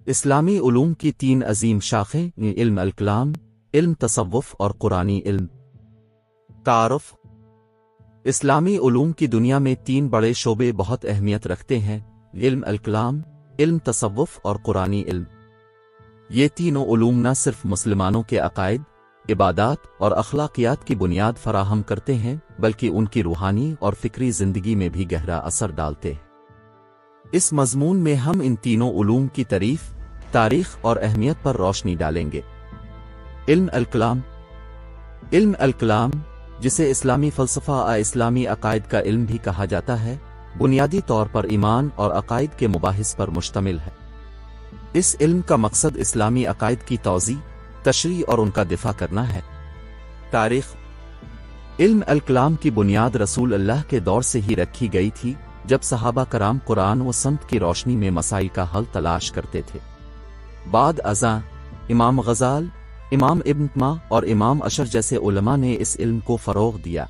اسلامی علوم کی تین عظیم شاخیں علم الکلام، علم تصوف اور قرآنی علم۔ تعارف۔ اسلامی علوم کی دنیا میں تین بڑے شعبے بہت اہمیت رکھتے ہیں: علم الکلام، علم تصوف اور قرآنی علم۔ یہ تینوں علوم نہ صرف مسلمانوں کے عقائد، عبادات اور اخلاقیات کی بنیاد فراہم کرتے ہیں بلکہ ان کی روحانی اور فکری زندگی میں بھی گہرا اثر ڈالتے ہیں۔ اس مضمون میں ہم ان تینوں علوم کی تعریف، تاریخ اور اہمیت پر روشنی ڈالیں گے۔ علم الکلام۔ علم الکلام، جسے اسلامی فلسفہ اسلامی عقائد کا علم بھی کہا جاتا ہے، بنیادی طور پر ایمان اور عقائد کے مباحث پر مشتمل ہے۔ اس علم کا مقصد اسلامی عقائد کی توضیح، تشریح اور ان کا دفاع کرنا ہے۔ تاریخ۔ علم الکلام کی بنیاد رسول اللہ کے دور سے ہی رکھی گئی تھی، جب صحابہ کرام قرآن و سنت کی روشنی میں مسائل کا حل تلاش کرتے تھے۔ بعد ازاں امام غزال، امام ابن تیمیہ اور امام اشر جیسے علماء نے اس علم کو فروغ دیا۔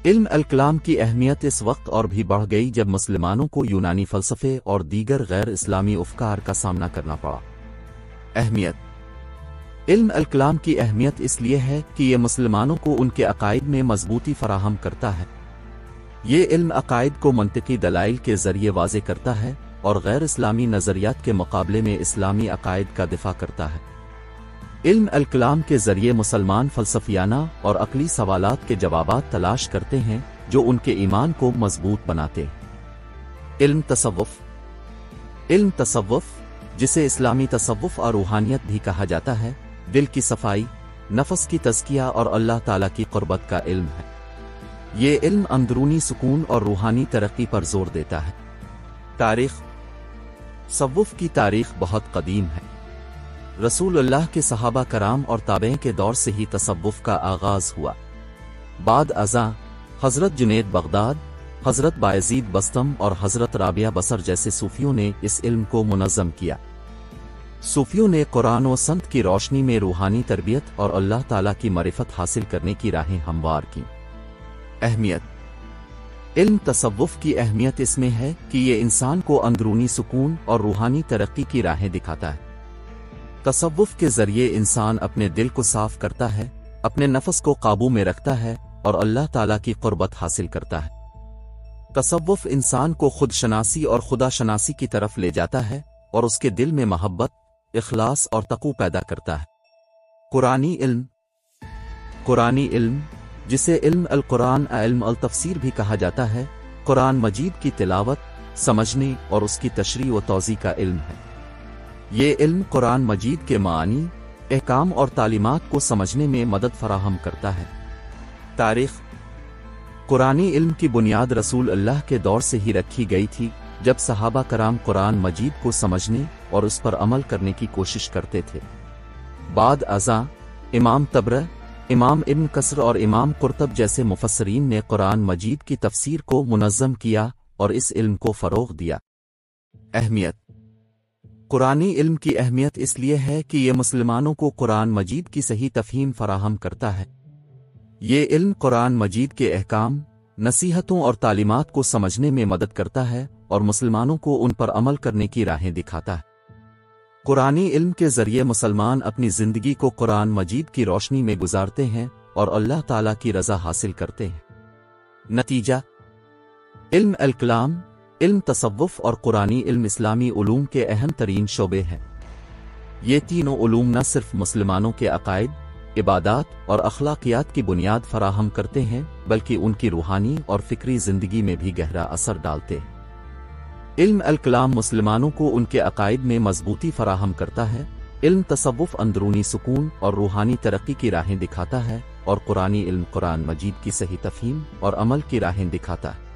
علم الکلام کی اہمیت اس وقت اور بھی بڑھ گئی جب مسلمانوں کو یونانی فلسفے اور دیگر غیر اسلامی افکار کا سامنا کرنا پڑا۔ اہمیت۔ علم الکلام کی اہمیت اس لیے ہے کہ یہ مسلمانوں کو ان کے عقائد میں مضبوطی فراہم کرتا ہے۔ یہ علم عقائد کو منطقی دلائل کے ذریعے واضح کرتا ہے اور غیر اسلامی نظریات کے مقابلے میں اسلامی عقائد کا دفاع کرتا ہے۔ علم الکلام کے ذریعے مسلمان فلسفیانہ اور عقلی سوالات کے جوابات تلاش کرتے ہیں جو ان کے ایمان کو مضبوط بناتے ہیں۔ علم تصوف۔ علم تصوف، جسے اسلامی تصوف اور روحانیت بھی کہا جاتا ہے، دل کی صفائی، نفس کی تزکیہ اور اللہ تعالیٰ کی قربت کا علم ہے۔ یہ علم اندرونی سکون اور روحانی ترقی پر زور دیتا ہے۔ تاریخ۔ تصوف کی تاریخ بہت قدیم ہے۔ رسول اللہ کے صحابہ کرام اور تابعین کے دور سے ہی تصوف کا آغاز ہوا۔ بعد ازاں حضرت جنید بغداد، حضرت بایزید بستم اور حضرت رابعہ بصر جیسے صوفیوں نے اس علم کو منظم کیا۔ صوفیوں نے قرآن و سنت کی روشنی میں روحانی تربیت اور اللہ تعالیٰ کی معرفت حاصل کرنے کی راہیں ہموار کیں۔ اہمیت۔ علم تصوف کی اہمیت اس میں ہے کہ یہ انسان کو اندرونی سکون اور روحانی ترقی کی راہیں دکھاتا ہے۔ تصوف کے ذریعے انسان اپنے دل کو صاف کرتا ہے، اپنے نفس کو قابو میں رکھتا ہے اور اللہ تعالیٰ کی قربت حاصل کرتا ہے۔ تصوف انسان کو خود شناسی اور خدا شناسی کی طرف لے جاتا ہے اور اس کے دل میں محبت، اخلاص اور تقوی پیدا کرتا ہے۔ قرآنی علم۔ قرآنی علم، جسے علم القرآن علم التفسیر بھی کہا جاتا ہے، قرآن مجید کی تلاوت، سمجھنے اور اس کی تشریح و توضیح کا علم ہے۔ یہ علم قرآن مجید کے معانی، احکام اور تعلیمات کو سمجھنے میں مدد فراہم کرتا ہے۔ تاریخ۔ قرآنی علم کی بنیاد رسول اللہ کے دور سے ہی رکھی گئی تھی، جب صحابہ کرام قرآن مجید کو سمجھنے اور اس پر عمل کرنے کی کوشش کرتے تھے۔ بعد ازاں امام طبری، امام ابن کثیر اور امام قرطبی جیسے مفسرین نے قرآن مجید کی تفسیر کو منظم کیا اور اس علم کو فروغ دیا۔ اہمیت۔ قرآنی علم کی اہمیت اس لیے ہے کہ یہ مسلمانوں کو قرآن مجید کی صحیح تفہیم فراہم کرتا ہے۔ یہ علم قرآن مجید کے احکام، نصیحتوں اور تعلیمات کو سمجھنے میں مدد کرتا ہے اور مسلمانوں کو ان پر عمل کرنے کی راہیں دکھاتا ہے۔ قرآنی علم کے ذریعے مسلمان اپنی زندگی کو قرآن مجید کی روشنی میں گزارتے ہیں اور اللہ تعالیٰ کی رضا حاصل کرتے ہیں۔ نتیجہ۔ علم الکلام، علم تصوف اور قرآنی علم اسلامی علوم کے اہم ترین شعبے ہیں۔ یہ تینوں علوم نہ صرف مسلمانوں کے عقائد، عبادات اور اخلاقیات کی بنیاد فراہم کرتے ہیں بلکہ ان کی روحانی اور فکری زندگی میں بھی گہرا اثر ڈالتے ہیں۔ علم الکلام مسلمانوں کو ان کے عقائد میں مضبوطی فراہم کرتا ہے، علم تصوف اندرونی سکون اور روحانی ترقی کی راہیں دکھاتا ہے اور قرآنی علم قرآن مجید کی صحیح تفہیم اور عمل کی راہیں دکھاتا ہے۔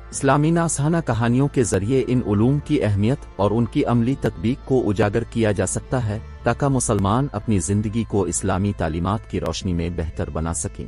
اسلامی افسانہ کہانیوں کے ذریعے ان علوم کی اہمیت اور ان کی عملی تطبیق کو اجاگر کیا جا سکتا ہے تاکہ مسلمان اپنی زندگی کو اسلامی تعلیمات کی روشنی میں بہتر بنا سکیں۔